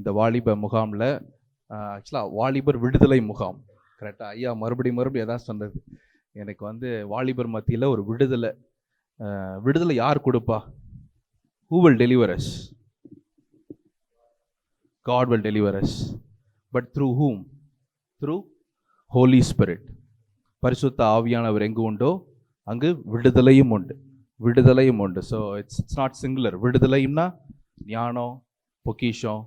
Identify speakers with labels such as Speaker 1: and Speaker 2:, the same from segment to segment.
Speaker 1: இந்த வாலிப முகாமில் ஆக்சுவலாக வாலிபர் விடுதலை முகாம், கரெக்டாக ஐயா மறுபடியும் எதாவது சொன்னது எனக்கு வந்து வாலிபர் மத்தியில் ஒரு விடுதலை யார் கொடுப்பா? Who will deliver us? God will deliver us. But through whom? Through Holy Spirit. பரிசுத்த ஆவியானவர் எங்கு உண்டோ அங்கு விடுதலையும் உண்டு. So it's not singular. விடுதலைன்னா ஞானம், பொக்கிஷம்,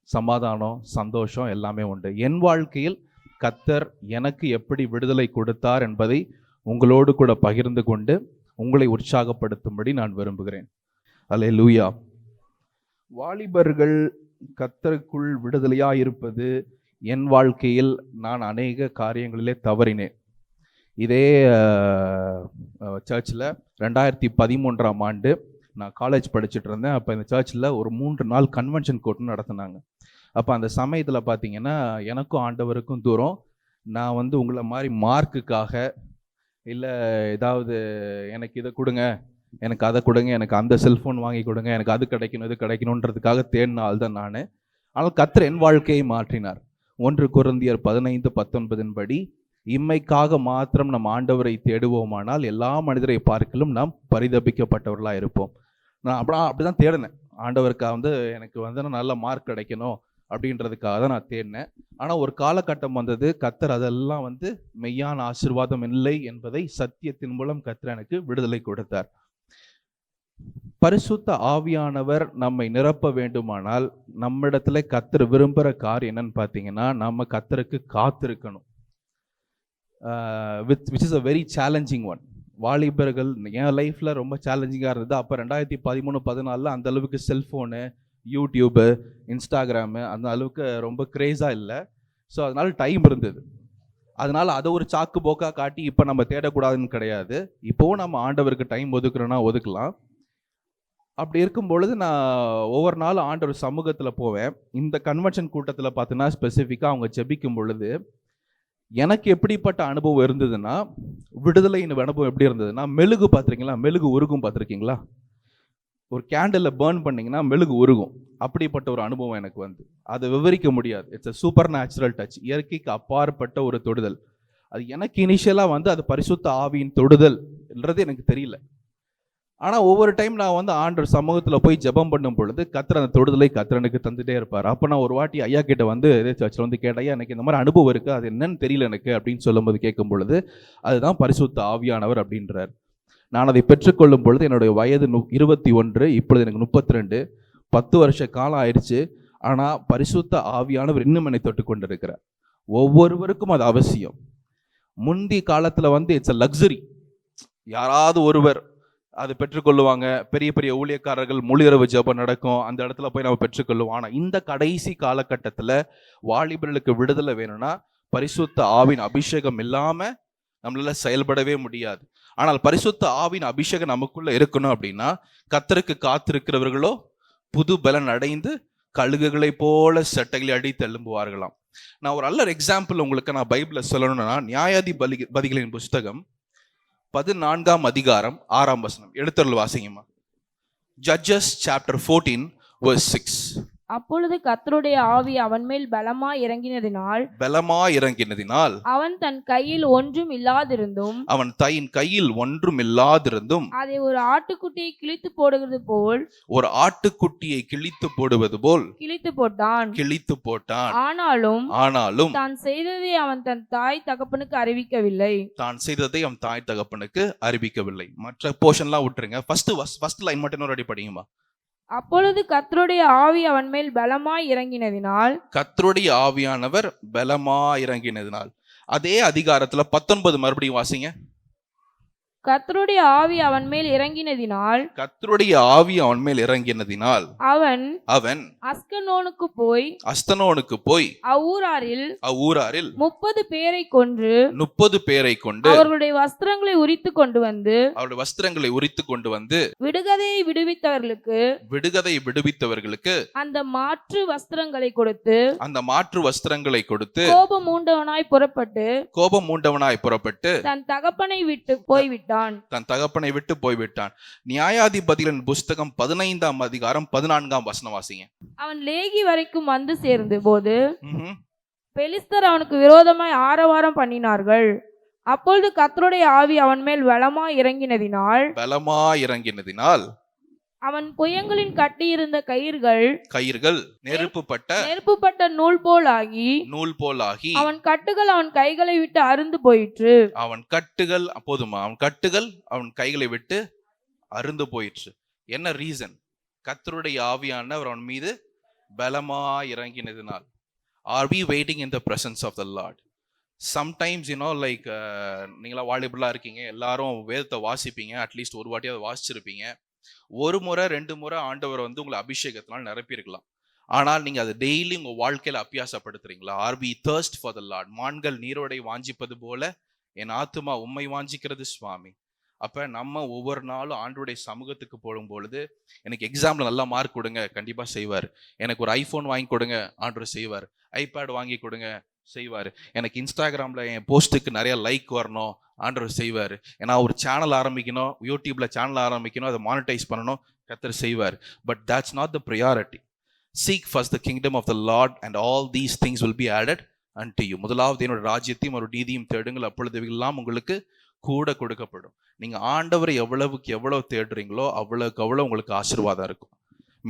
Speaker 1: சமாதானம், சந்தோஷம் எல்லாமே உண்டு. என் வாழ்க்கையில் கர்த்தர் எனக்கு எப்படி விடுதலை கொடுத்தார் என்பதை உங்களோடு கூட பகிர்ந்து கொண்டு உங்களை உற்சாகப்படுத்தும்படி நான் விரும்புகிறேன். அல்லேலூயா. வாலிபர்கள் கர்த்தருக்குள் விடுதலையாக இருப்பது, என் வாழ்க்கையில் நான் அநேக காரியங்களிலே தவறினேன். இதே சர்ச்சில் 2013ஆம் ஆண்டு நான் காலேஜ் படிச்சுட்டு இருந்தேன். அப்போ இந்த சர்ச்சில் ஒரு 3 நாள் கன்வென்ஷன் கூட்டம் நடத்தினாங்க. அப்போ அந்த சமயத்தில் பார்த்தீங்கன்னா எனக்கும் ஆண்டவருக்கும் தூரம். நான் வந்து உங்களை மாதிரி மார்க்குக்காக இல்லை ஏதாவது எனக்கு இதை கொடுங்க, எனக்கு அதை கொடுங்க, எனக்கு அந்த செல்ஃபோன் வாங்கி கொடுங்க, எனக்கு அது கிடைக்கணும் இது கிடைக்கணுன்றதுக்காக தேடின ஆள் தான் நான். ஆனால் கர்த்தர் என் வாழ்க்கையை மாற்றினார். 1 கொரிந்தியர் 15:19 படி, இம்மைக்காக மாத்திரம் நம் ஆண்டவரை தேடுவோமானால் எல்லா மனிதரை பார்க்கலும் நாம் பரிதபிக்கப்பட்டவர்களாக இருப்போம். நான் அப்படிதான் தேடினேன். ஆண்டவருக்காக வந்து எனக்கு வந்து நல்ல மார்க் கிடைக்கணும் அப்படின்றதுக்காக தான் நான் தேடினேன். ஆனால் ஒரு காலகட்டம் வந்தது, கர்த்தர் அதெல்லாம் வந்து மெய்யான ஆசீர்வாதம் இல்லை என்பதை சத்தியத்தின் மூலம் கர்த்தர் எனக்கு விடுதலை கொடுத்தார். பரிசுத்த ஆவியானவர் நம்மை நிரப்ப வேண்டுமானால் நம்மிடத்துல கர்த்தர் விரும்புகிற காரியம் என்னன்னு பார்த்தீங்கன்னா, நம்ம கர்த்தருக்கு காத்திருக்கணும். which is a very challenging one. வாலிபர்கள் என் லைஃப்பில் ரொம்ப சேலஞ்சிங்காக இருந்தது. அப்போ 2013-14 அந்த அளவுக்கு செல்ஃபோனு, யூடியூபு, இன்ஸ்டாகிராமு அந்த அளவுக்கு ரொம்ப க்ரேஸாக இல்லை. ஸோ அதனால் டைம் இருந்தது. அதனால் அதை ஒரு சாக்கு போக்காக காட்டி இப்போ நம்ம தேடக்கூடாதுன்னு கிடையாது. இப்போவும் நம்ம ஆண்டவருக்கு டைம் ஒதுக்குறோன்னா ஒதுக்கலாம். அப்படி இருக்கும் பொழுது நான் ஒவ்வொரு நாளும் ஆண்டவர் சமூகத்தில் போவேன். இந்த கன்வென்ஷன் கூட்டத்தில் பார்த்தீங்கன்னா ஸ்பெசிஃபிக்காக அவங்க ஜெபிக்கும் பொழுது எனக்கு எப்படிப்பட்ட அனுபவம் இருந்ததுன்னா, விடுதலையின் அனுபவம் எப்படி இருந்ததுன்னா, மெழுகு பார்த்துருக்கீங்களா? மெழுகு உருகும் பார்த்துருக்கீங்களா? ஒரு கேண்டிலில் பேர்ன் பண்ணிங்கன்னா மெழுகு உருகும். அப்படிப்பட்ட ஒரு அனுபவம் எனக்கு வந்து அதை விவரிக்க முடியாது. It's a super natural touch. இயற்கைக்கு அப்பாற்பட்ட ஒரு தொடுதல். அது எனக்கு இனிஷியலாக வந்து அது பரிசுத்த ஆவியின் தொடுதல் என்றது எனக்கு தெரியல. ஆனால் ஒவ்வொரு டைம் நான் வந்து ஆண்டவர் சமூகத்தில் போய் ஜெபம் பண்ணும் பொழுது கர்த்தர் அந்த தொடுதலை கர்த்தரனுக்கு தந்துட்டே இருப்பார். அப்போ நான் ஒரு வாட்டி ஐயா கிட்ட வந்து இதே சர்ச்சில் வந்து கேட்டேன், ஐயா எனக்கு இந்த மாதிரி அனுபவம் இருக்குது, அது என்னன்னு தெரியல எனக்கு அப்படின்னு சொல்லும்போது கேட்கும் பொழுது அதுதான் பரிசுத்த ஆவியானவர் அப்படின்றார். நான் அதை பெற்றுக்கொள்ளும் பொழுது என்னுடைய வயது 21, இப்பொழுது எனக்கு 32, 10 வருஷ காலம் ஆயிடுச்சு. ஆனால் பரிசுத்த ஆவியானவர் இன்னும் என்னை தொட்டு கொண்டு இருக்கிறார். ஒவ்வொருவருக்கும் அது அவசியம். முந்தி காலத்தில் வந்து இட்ஸ் அ லக்ஸரி. யாராவது ஒருவர் அது பெற்றுக்கொள்ளுவாங்க. பெரிய பெரிய ஊழியக்காரர்கள் முழிரவு ஜெபம் நடக்கும், அந்த இடத்துல போய் நம்ம பெற்றுக்கொள்ளுவோம். ஆனால் இந்த கடைசி காலகட்டத்தில் வாலிபர்களுக்கு விடுதலை வேணும்னா பரிசுத்த ஆவின் அபிஷேகம் இல்லாமல் நம்மளால செயல்படவே முடியாது. ஆனால் பரிசுத்த ஆவின் அபிஷேகம் நமக்குள்ள இருக்கணும் அப்படின்னா கர்த்தருக்கு காத்திருக்கிறவர்களோ புது பலன் அடைந்து கழுகுகளை போல சட்டைகளை அடித்து எழும்புவார்களாம். நான் ஒரு நல்ல எக்ஸாம்பிள் உங்களுக்கு நான் பைபிளில் சொல்லணும்னா, நியாயாதிபதிகளின் புஸ்தகம் 14ஆம் அதிகாரம் 6ஆம் வசனம் எடுத்துள்ள வாசிங்கம்மா. Judges chapter 14 verse 6.
Speaker 2: அப்பொழுது கர்த்தருடைய ஆவி அவன் மேல் பலமாய் இறங்கினதினால் அவன் தன் கையில் ஒன்றும் இல்லாதிருந்தும் அதை ஒரு ஆட்டுக்குட்டியை கிழித்து போடுவது போல் கிழித்து போட்டான். ஆனாலும் தான் செய்ததை அவன் தன் தாய் தகப்பனுக்கு அறிவிக்கவில்லை. மற்ற போர்ஷன்லாம் விட்டுருங்க. ஃபர்ஸ்ட் லைன் மட்டும் ரெடி படிங்கம்மா. அப்பொழுது கர்த்தருடைய ஆவி அவன் மேல் பலமாய் இறங்கினதினால்,
Speaker 1: கர்த்தருடைய ஆவியானவர் பலமாய் இறங்கினதினால். அதே அதிகாரத்துல 19 மறுபடியும் வாசிங்க.
Speaker 2: கர்த்தருடைய ஆவி அவன் மேல் இறங்கினதினால் அவன் அஸ்கலோனுக்கு போய் அவ்வூராரில் 30 பேரை கொன்று அவர்களுடைய வஸ்திரங்களை உரித்து கொண்டு வந்து விடுகதையை விடுவித்தவர்களுக்கு அந்த மாற்று வஸ்திரங்களை கொடுத்து கோபம் மூண்டவனாய் புறப்பட்டு தன் தகப்பனை விட்டு போய்விட்டான். போய்விட்டான்.
Speaker 1: தன் தகப்பனை விட்டு போய்விட்டான். நியாயாதிபதிகளின் புஸ்தகம் 15ஆம் அதிகாரம் 14ஆம் வசனம் வாசிங்க.
Speaker 2: அவன் லேகி வரைக்கும் வந்து சேர்ந்த போது
Speaker 1: ம்ஹும்.
Speaker 2: பெலிஸ்தர் அவனுக்கு விரோதமாய் ஆரவாரம் பண்ணினார்கள். அப்பொழுது கர்த்தருடைய ஆவி அவன் மேல் பலமாய் இறங்கினதினால் அவன் புயங்களின் கட்டியிருந்த கயிர்கள் நெருப்புப்பட்ட நூல் போலாகி அவன் கட்டுகள் அவன் கைகளை விட்டு அறுந்து போயிற்று.
Speaker 1: அவன் கட்டுகள் அவன் கைகளை விட்டு அறுந்து போயிற்று. என்ன ரீசன்? கர்த்தருடைய ஆவியானவர் அவன் மீது பலமாய் இறங்கினதினால். Are we waiting in the presence of the Lord? Sometimes like நீங்களா வாலிபலா இருக்கீங்க, எல்லாரும் வேதத்தை வாசிப்பீங்க, அட்லீஸ்ட் ஒரு வாட்டி அதை வாசிச்சிருப்பீங்க. ஒரு முறை 2 முறை ஆண்டவர் வந்து உங்களை அபிஷேகத்தினால் நிரப்பியிருக்கலாம். ஆனால் நீங்க அதை டெய்லி உங்க வாழ்க்கையில அபியாசப்படுத்துறீங்களா? Are we thirst for the Lord? மான்கள் நீரோடை வாஞ்சிப்பது போல என் ஆத்துமா உம்மை வாஞ்சிக்கிறது சுவாமி. அப்ப நம்ம ஒவ்வொரு நாளும் ஆண்டவருடைய சமூகத்துக்கு போடும் பொழுது, எனக்கு எக்ஸாம்ல நல்லா மார்க் கொடுங்க, கண்டிப்பா செய்வார். எனக்கு ஒரு ஐபோன் வாங்கி கொடுங்க, ஆண்டவர் செய்வார். ஐபேட் வாங்கி கொடுங்க, செய்வார். எனக்கு இன்ஸ்டாகிராமில் என் போஸ்ட்டுக்கு நிறைய லைக் வரணும், ஆண்டவர் செய்வார். ஏன்னா ஒரு சேனல் ஆரம்பிக்கணும், யூடியூப்ல சேனல் ஆரம்பிக்கணும், அதை மானிட்டைஸ் பண்ணணும், கர்த்தர் செய்வார். But that's not the priority. Seek first the kingdom of the Lord and all these things will be added unto you. முதலாவது என்னோட ராஜ்யத்தையும் ஒரு நீதியும் தேடுங்கள், அப்பொழுது எல்லாம் உங்களுக்கு கூட கொடுக்கப்படும். நீங்க ஆண்டவரை எவ்வளவுக்கு எவ்வளவு தேடுறீங்களோ அவ்வளவுக்கு அவ்வளவு உங்களுக்கு ஆசீர்வாதம் இருக்கும்.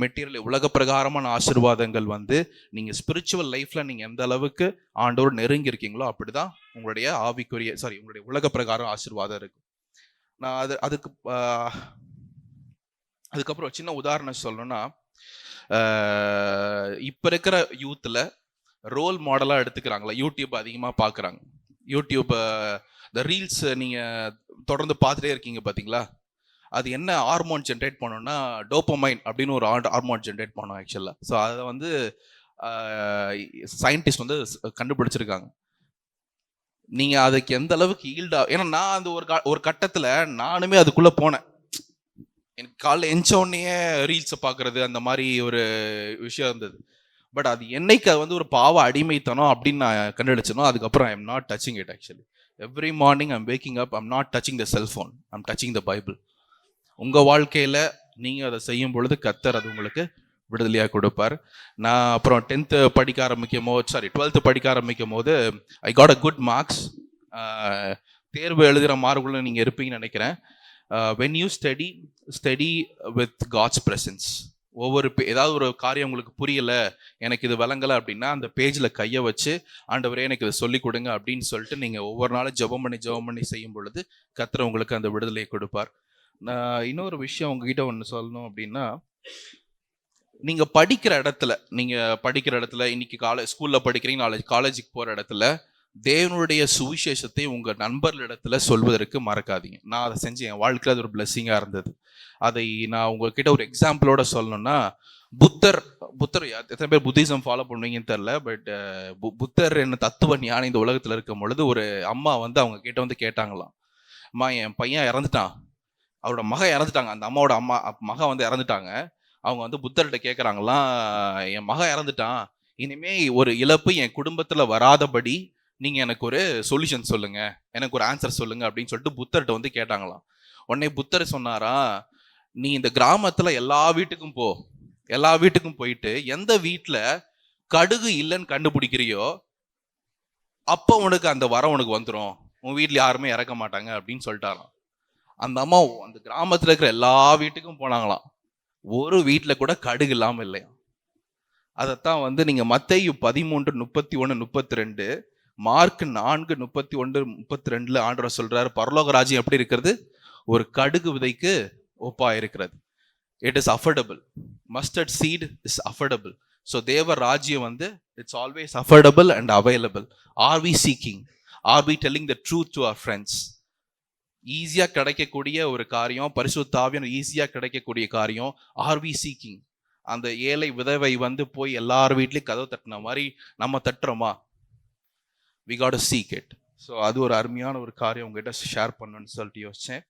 Speaker 1: மெட்டீரியல் உலக பிரகாரமான ஆசீர்வாதங்கள் வந்து நீங்க ஸ்பிரிச்சுவல் லைஃப்ல நீங்க எந்த அளவுக்கு ஆண்டவர் நெருங்கி இருக்கீங்களோ அப்படிதான் உங்களுடைய உங்களுடைய உலக பிரகாரம் ஆசீர்வாதம் இருக்கும். நான் அதுக்கப்புறம் சின்ன உதாரணம் சொல்லணும்னா, இப்ப இருக்கிற யூத்ல ரோல் மாடலா எடுத்துக்கிறாங்களா, யூடியூப் அதிகமா பாக்குறாங்க. யூடியூப் இந்த ரீல்ஸ் நீங்க தொடர்ந்து பார்த்துட்டே இருக்கீங்க பாத்தீங்களா, அது என்ன ஹார்மோன் ஜென்ரேட் பண்ணோம்னா டோபமைன் அப்படின்னு ஒரு ஹார்மோன் ஜென்ரேட் பண்ணோம் ஆக்சுவலாக. ஸோ அதை வந்து சயின்டிஸ்ட் வந்து கண்டுபிடிச்சிருக்காங்க. நீங்கள் அதுக்கு எந்த அளவுக்கு ஈல்டா, ஏன்னா நான் அந்த ஒரு கட்டத்தில் நானுமே அதுக்குள்ளே போனேன். எனக்கு காலைல எஞ்சோடனே ரீல்ஸை பார்க்குறது அந்த மாதிரி ஒரு விஷயம் இருந்தது. பட் அது என்னைக்கு அது வந்து ஒரு பாவ அடிமைத்தனம் அப்படின்னு நான் கண்டுபிடிச்சனோ, அதுக்கப்புறம் I am not touching it. Actually every morning I'm waking up, I'm not touching the cellphone, I'm touching the Bible. உங்கள் வாழ்க்கையில் நீங்கள் அதை செய்யும் பொழுது கர்த்தர் அது உங்களுக்கு விடுதலையாக கொடுப்பார். நான் அப்புறம் 12th படிக்க ஆரம்பிக்கும் போது I got a good marks. தேர்வு எழுதுகிற மார்க்குள்ள நீங்கள் இருப்பீங்கன்னு நினைக்கிறேன். When you study with God's presence, ஏதாவது ஒரு காரியம் உங்களுக்கு புரியலை, எனக்கு இது விளங்கலை அப்படின்னா அந்த பேஜில் கையை வச்சு ஆண்டவரே எனக்கு இதை சொல்லிக் கொடுங்க அப்படின்னு சொல்லிட்டு நீங்கள் ஒவ்வொரு நாளும் ஜெபம் பண்ணி செய்யும் பொழுது கர்த்தர் உங்களுக்கு அந்த விடுதலையை கொடுப்பார். நான் இன்னொரு விஷயம் உங்ககிட்ட ஒன்று சொல்லணும் அப்படின்னா, நீங்கள் படிக்கிற இடத்துல இன்னைக்கு ஸ்கூலில் படிக்கிறீங்க, நாளைக்கு காலேஜுக்கு போகிற இடத்துல தேவனுடைய சுவிசேஷத்தை உங்கள் நண்பர்களிடத்துல சொல்வதற்கு மறக்காதீங்க. நான் அதை செஞ்சு என் வாழ்க்கையில் அது ஒரு பிளெஸ்ஸிங்காக இருந்தது. அதை நான் உங்ககிட்ட ஒரு எக்ஸாம்பிளோட சொல்லணும்னா, புத்தர் எத்தனை பேர் புத்திசம் ஃபாலோ பண்ணுவீங்கன்னு தெரில, பட் புத்தர் என்ன தத்துவ ஞானி இந்த உலகத்தில் இருக்கும் பொழுது ஒரு அம்மா வந்து அவங்க கிட்ட வந்து கேட்டாங்களாம், அம்மா என் பையன் இறந்துட்டான், அவரோட மகன் இறந்துட்டாங்க, அந்த அம்மாவோட மகன் வந்து இறந்துட்டாங்க. அவங்க வந்து புத்தர்கிட்ட கேட்குறாங்களாம், என் மகன் இறந்துட்டான், இனிமே ஒரு இழப்பு என் குடும்பத்தில் வராதபடி நீங்கள் எனக்கு ஒரு சொல்யூஷன் சொல்லுங்க, எனக்கு ஒரு ஆன்சர் சொல்லுங்க அப்படின்னு சொல்லிட்டு புத்தர்கிட்ட வந்து கேட்டாங்களாம். உடனே புத்தர் சொன்னாரா, நீ இந்த கிராமத்தில் எல்லா வீட்டுக்கும் போயிட்டு எந்த வீட்டில் கடுகு இல்லைன்னு கண்டுபிடிக்கிறியோ அப்போ உனக்கு அந்த வரம் உனக்கு வந்துடும், உன் வீட்டில் யாருமே இறக்க மாட்டாங்க அப்படின்னு சொல்லிட்டாராம். அந்த அம்மா அந்த கிராமத்தில் இருக்கிற எல்லா வீட்டுக்கும் போனாங்களாம், ஒரு வீட்டில் கூட கடுகு இல்லாமல் இல்லையா. அதைத்தான் வந்து நீங்கள் மத்தேயு 13:31-32, மார்க் 4:31-32 ஆண்டவர் சொல்றாரு, பரலோக ராஜ்யம் எப்படி இருக்கிறது, ஒரு கடுகு விதைக்கு ஒப்பா இருக்கிறது. It is affordable. Mustard seed is affordable. So தேவ ராஜ்யம் வந்து it's always affordable and available. Are we seeking? Are we telling the truth to our friends? ஈஸியாக கிடைக்கக்கூடிய ஒரு காரியம், பரிசுத்த ஆவியான ஈஸியாக கிடைக்கக்கூடிய காரியம். Are we seeking? அந்த ஏழை விதவை வந்து போய் எல்லார் வீட்லேயும் கதவு தட்டின மாதிரி நம்ம தட்டுறோமா? We got to seek it. So அது ஒரு அருமையான ஒரு காரியம் உங்ககிட்ட ஷேர் பண்ணணும்னு சொல்லிட்டு யோசிச்சேன்.